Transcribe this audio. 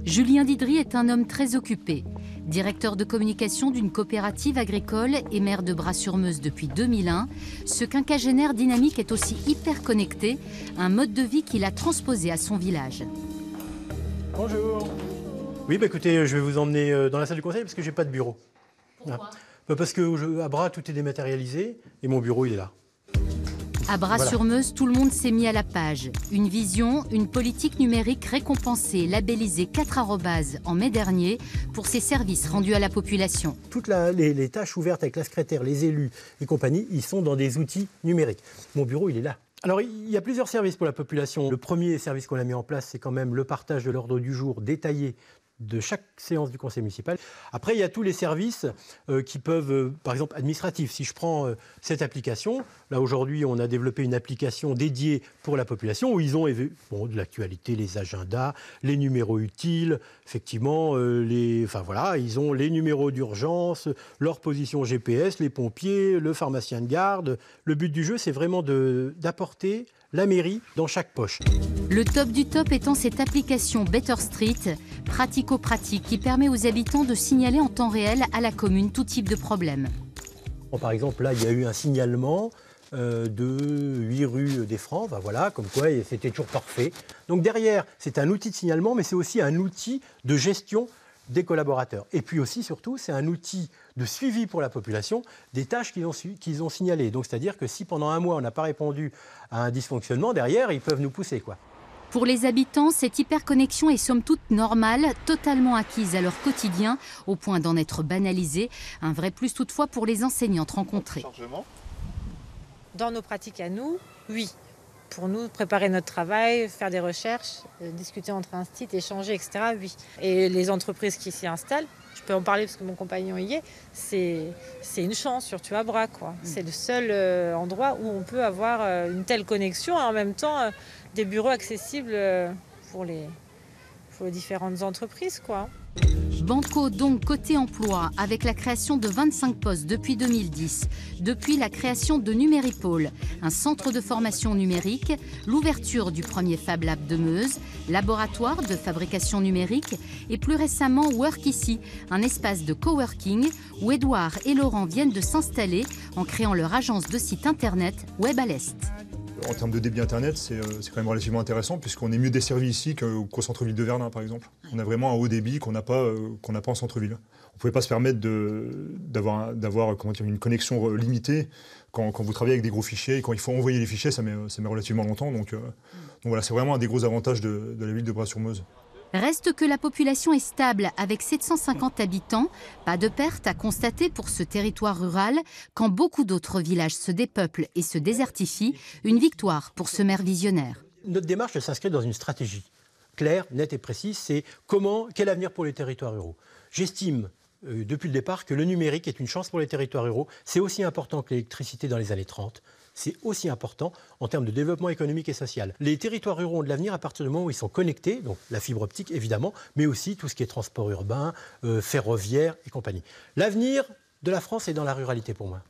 Julien Didry est un homme très occupé. Directeur de communication d'une coopérative agricole et maire de Bras-sur-Meuse depuis 2001, ce quinquagénaire dynamique est aussi hyper connecté, un mode de vie qu'il a transposé à son village. Bonjour. Oui, écoutez, je vais vous emmener dans la salle du conseil parce que j'ai pas de bureau. Pourquoi ? Parce qu'à Bras, tout est dématérialisé et mon bureau, il est là. À Bras-sur-Meuse, tout le monde s'est mis à la page. Une vision, une politique numérique récompensée, labellisée 4 arrobases en mai dernier pour ses services rendus à la population. Toutes les tâches ouvertes avec la secrétaire, les élus et compagnie, ils sont dans des outils numériques. Mon bureau, il est là. Alors, il y a plusieurs services pour la population. Le premier service qu'on a mis en place, c'est quand même le partage de l'ordre du jour détaillé de chaque séance du conseil municipal. Après, il y a tous les services qui peuvent, par exemple, administratifs. Si je prends cette application, là aujourd'hui, on a développé une application dédiée pour la population où ils ont de l'actualité, les agendas, les numéros utiles, effectivement, ils ont les numéros d'urgence, leur position GPS, les pompiers, le pharmacien de garde. Le but du jeu, c'est vraiment d'apporter la mairie dans chaque poche. Le top du top étant cette application Better Street, pratico-pratique, qui permet aux habitants de signaler en temps réel à la commune tout type de problème. Par exemple, là, il y a eu un signalement de 8 rue des Francs, comme quoi c'était toujours parfait. Donc derrière, c'est un outil de signalement, mais c'est aussi un outil de gestion des collaborateurs. Et puis aussi, surtout, c'est un outil de suivi pour la population des tâches qu'ils ont signalées. Donc, c'est-à-dire que si pendant un mois, on n'a pas répondu à un dysfonctionnement, derrière, ils peuvent nous pousser, quoi. Pour les habitants, cette hyperconnexion est somme toute normale, totalement acquise à leur quotidien, au point d'en être banalisée. Un vrai plus toutefois pour les enseignantes rencontrées. Dans nos pratiques à nous, oui. Pour nous, préparer notre travail, faire des recherches, discuter entre instituts, échanger, etc. Oui. Et les entreprises qui s'y installent, je peux en parler parce que mon compagnon y est, c'est une chance, surtout à Bras, quoi. C'est le seul endroit où on peut avoir une telle connexion et en même temps des bureaux accessibles pour les différentes entreprises, quoi. Banco donc côté emploi avec la création de 25 postes depuis 2010, depuis la création de Numéripôle, un centre de formation numérique, l'ouverture du premier Fab Lab de Meuse, laboratoire de fabrication numérique et plus récemment Work Ici, un espace de coworking où Édouard et Laurent viennent de s'installer en créant leur agence de site internet Web à l'Est. En termes de débit internet, c'est quand même relativement intéressant puisqu'on est mieux desservi ici qu'au centre-ville de Verdun, par exemple. On a vraiment un haut débit qu'on n'a pas en centre-ville. On ne pouvait pas se permettre d'avoir une connexion limitée quand vous travaillez avec des gros fichiers. Et quand il faut envoyer les fichiers, ça met relativement longtemps. Donc voilà, c'est vraiment un des gros avantages de la ville de Bras-sur-Meuse. Reste que la population est stable avec 750 habitants. Pas de perte à constater pour ce territoire rural. Quand beaucoup d'autres villages se dépeuplent et se désertifient, une victoire pour ce maire visionnaire. Notre démarche s'inscrit dans une stratégie claire, nette et précise. C'est quel avenir pour les territoires ruraux. J'estime depuis le départ que le numérique est une chance pour les territoires ruraux. C'est aussi important que l'électricité dans les années 30. C'est aussi important en termes de développement économique et social. Les territoires ruraux ont de l'avenir à partir du moment où ils sont connectés, donc la fibre optique évidemment, mais aussi tout ce qui est transport urbain, ferroviaire et compagnie. L'avenir de la France est dans la ruralité pour moi.